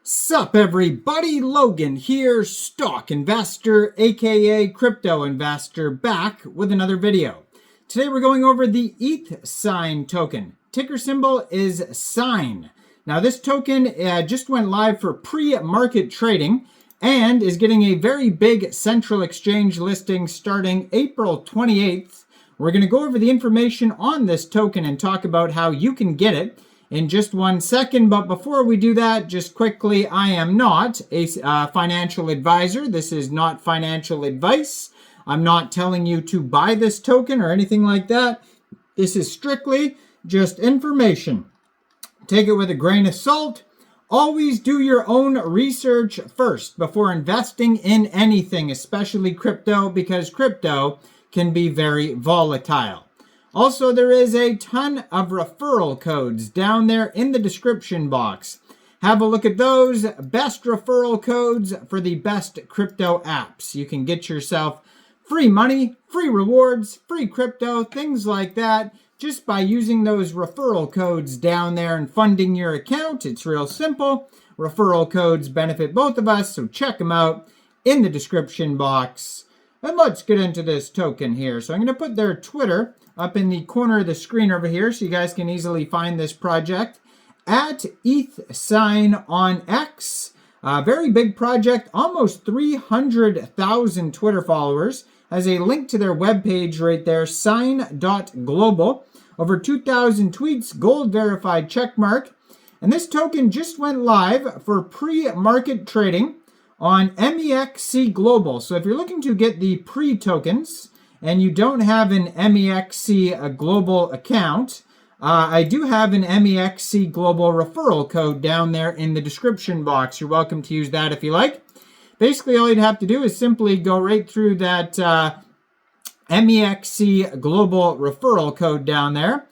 Sup everybody, Logan here, stock investor, aka crypto investor, back with another video. Today we're going over the ethSIGN token. Ticker symbol is SIGN. Now this token just went live for pre-market trading and is getting a very big central exchange listing starting April 28th. We're going to go over the information on this token and talk about how you can get it in just 1 second. But before we do that, just quickly, I am not a financial advisor. This is not financial advice. I'm not telling you to buy this token or anything like that. This is strictly just information. Take it with a grain of salt. Always do your own research first before investing in anything, especially crypto, because crypto can be very volatile. Also, there is a ton of referral codes down there in the description box. Have a look at those. Best referral codes for the best crypto apps. You can get yourself free money, free rewards, free crypto, things like that, just by using those referral codes down there and funding your account. It's real simple. Referral codes benefit both of us, so check them out in the description box. And let's get into this token here. So I'm going to put their Twitter up in the corner of the screen over here so you guys can easily find this project. At ethSIGN on X. Very big project, almost 300,000 Twitter followers. Has a link to their webpage right there, sign.global. Over 2,000 tweets, gold verified checkmark. And this token just went live for pre-market trading on MEXC Global. So if you're looking to get the pre-tokens and you don't have an MEXC Global account, I do have an MEXC Global referral code down there in the description box. You're welcome to use that if you like. Basically, all you'd have to do is simply go right through that MEXC Global referral code down there,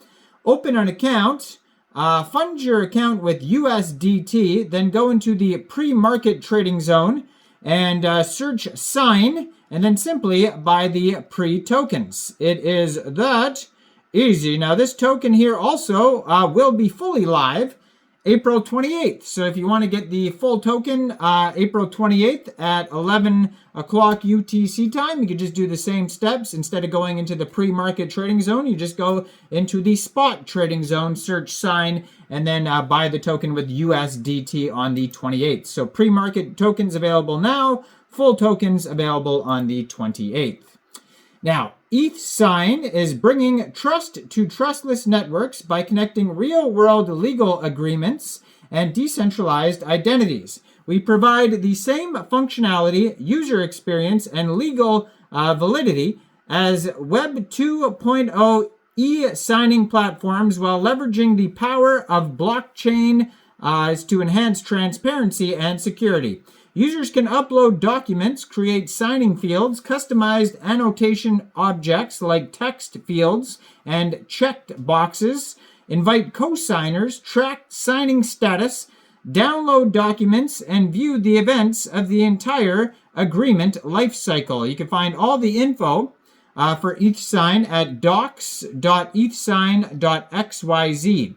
open an account, fund your account with USDT, then go into the pre-market trading zone and search SIGN, and then simply buy the pre-tokens. It is that easy. Now this token here also will be fully live April 28th. So if you want to get the full token April 28th at 11 o'clock UTC time, you could just do the same steps. Instead of going into the pre-market trading zone, you just go into the spot trading zone, search SIGN, and then buy the token with USDT on the 28th. So pre-market tokens available now, full tokens available on the 28th. Now, ethSIGN is bringing trust to trustless networks by connecting real-world legal agreements and decentralized identities. We provide the same functionality, user experience, and legal validity as Web 2.0 e-signing platforms while leveraging the power of blockchain to enhance transparency and security. Users can upload documents, create signing fields, customized annotation objects like text fields and checked boxes, invite co-signers, track signing status, download documents, and view the events of the entire agreement lifecycle. You can find all the info for ethSIGN at docs.ethsign.xyz.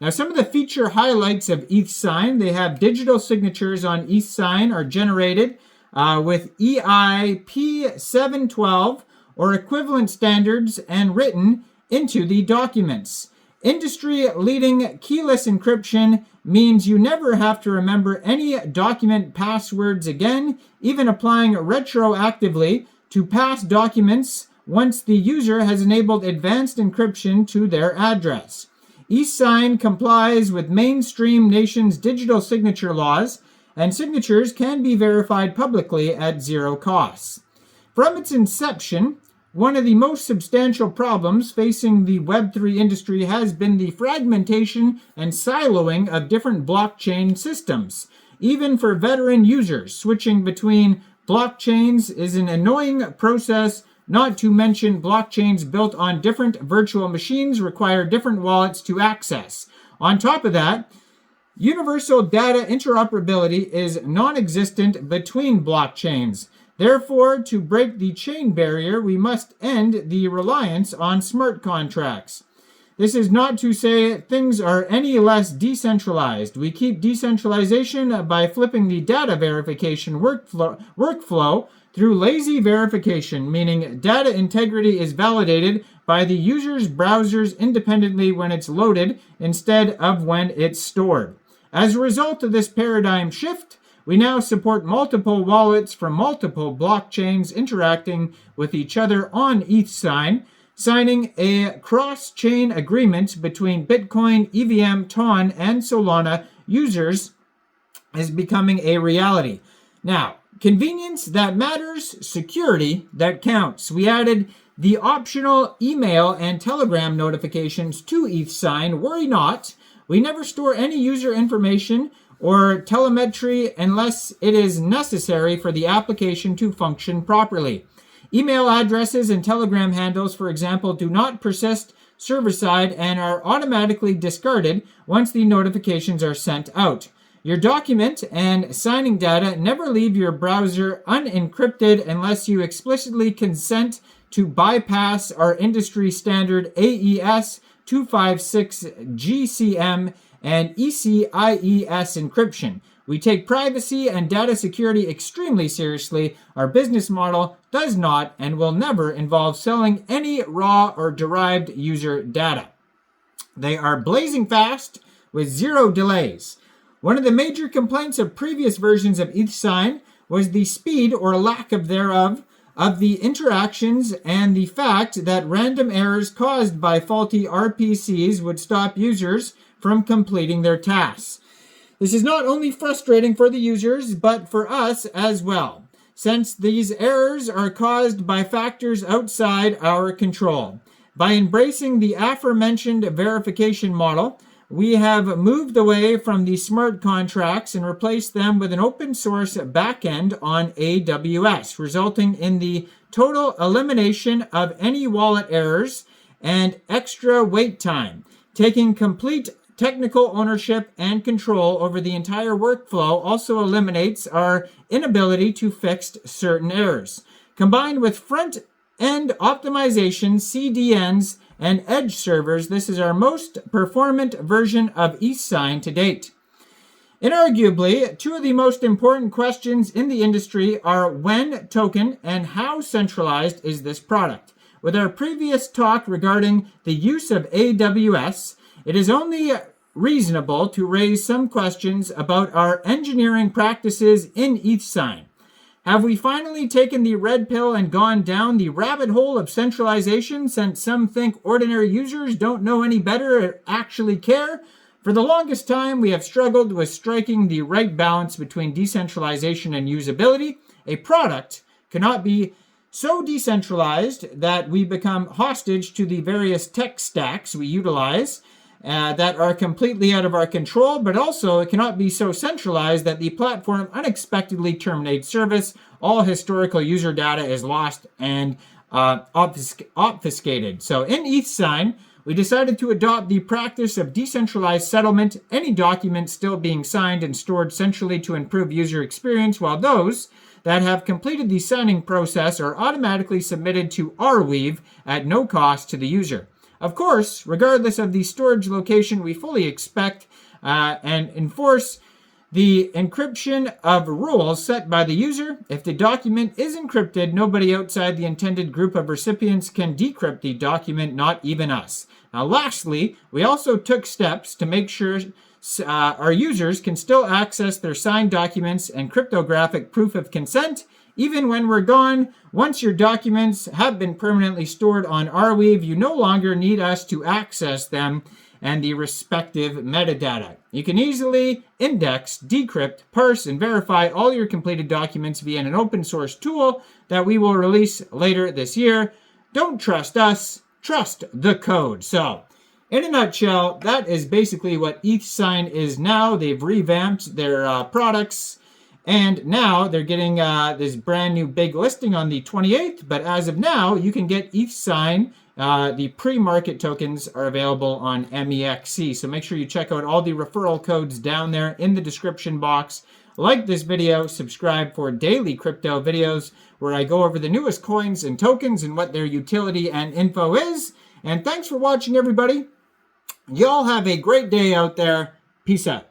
Now, some of the feature highlights of ethSIGN, they have digital signatures on ethSIGN are generated with EIP712 or equivalent standards and written into the documents. Industry-leading keyless encryption means you never have to remember any document passwords again, even applying retroactively to past documents once the user has enabled advanced encryption to their address. ethSIGN complies with mainstream nations' digital signature laws, and signatures can be verified publicly at zero costs. From its inception, one of the most substantial problems facing the Web3 industry has been the fragmentation and siloing of different blockchain systems. Even for veteran users, switching between blockchains is an annoying process. Not to mention, blockchains built on different virtual machines require different wallets to access. On top of that, universal data interoperability is non-existent between blockchains. Therefore, to break the chain barrier, we must end the reliance on smart contracts. This is not to say things are any less decentralized. We keep decentralization by flipping the data verification workflow through lazy verification, meaning data integrity is validated by the user's browsers independently when it's loaded instead of when it's stored. As a result of this paradigm shift, we now support multiple wallets from multiple blockchains interacting with each other on ethSIGN. Signing a cross-chain agreement between Bitcoin, EVM, TON, and Solana users is becoming a reality. Now, convenience that matters, security that counts. We added the optional email and Telegram notifications to ethSIGN. Worry not, we never store any user information or telemetry unless it is necessary for the application to function properly. Email addresses and Telegram handles, for example, do not persist server-side and are automatically discarded once the notifications are sent out. Your document and signing data never leave your browser unencrypted unless you explicitly consent to bypass our industry standard AES-256 GCM and ECIES encryption. We take privacy and data security extremely seriously. Our business model does not and will never involve selling any raw or derived user data. They are blazing fast with zero delays. One of the major complaints of previous versions of ethSIGN was the speed or lack of thereof of the interactions and the fact that random errors caused by faulty RPCs would stop users from completing their tasks. This is not only frustrating for the users, but for us as well, since these errors are caused by factors outside our control. By embracing the aforementioned verification model, we have moved away from the smart contracts and replaced them with an open source backend on AWS, resulting in the total elimination of any wallet errors and extra wait time, taking complete technical ownership and control over the entire workflow also eliminates our inability to fix certain errors. Combined with front-end optimization, CDNs, and edge servers, this is our most performant version of ethSIGN to date. Inarguably, two of the most important questions in the industry are when token and how centralized is this product. With our previous talk regarding the use of AWS, it is only reasonable to raise some questions about our engineering practices in ethSIGN. Have we finally taken the red pill and gone down the rabbit hole of centralization since some think ordinary users don't know any better or actually care? For the longest time, we have struggled with striking the right balance between decentralization and usability. A product cannot be so decentralized that we become hostage to the various tech stacks we utilize that are completely out of our control, but also it cannot be so centralized that the platform unexpectedly terminates service. All historical user data is lost and obfuscated. So in ethSIGN, we decided to adopt the practice of decentralized settlement, any document still being signed and stored centrally to improve user experience, while those that have completed the signing process are automatically submitted to ARWEAVE at no cost to the user. Of course, regardless of the storage location, we fully expect and enforce the encryption of rules set by the user. If the document is encrypted, nobody outside the intended group of recipients can decrypt the document, not even us. Now, lastly, we also took steps to make sure our users can still access their signed documents and cryptographic proof of consent even when we're gone. Once your documents have been permanently stored on ARWEAVE, you no longer need us to access them and the respective metadata. You can easily index, decrypt, parse, and verify all your completed documents via an open source tool that we will release later this year. Don't trust us, trust the code. So, in a nutshell, that is basically what ethSIGN is now. They've revamped their products, and now they're getting this brand new big listing on the 28th. But as of now, you can get ethSIGN. The pre-market tokens are available on MEXC. So make sure you check out all the referral codes down there in the description box. Like this video, subscribe for daily crypto videos where I go over the newest coins and tokens and what their utility and info is. And thanks for watching, everybody. Y'all have a great day out there. Peace out.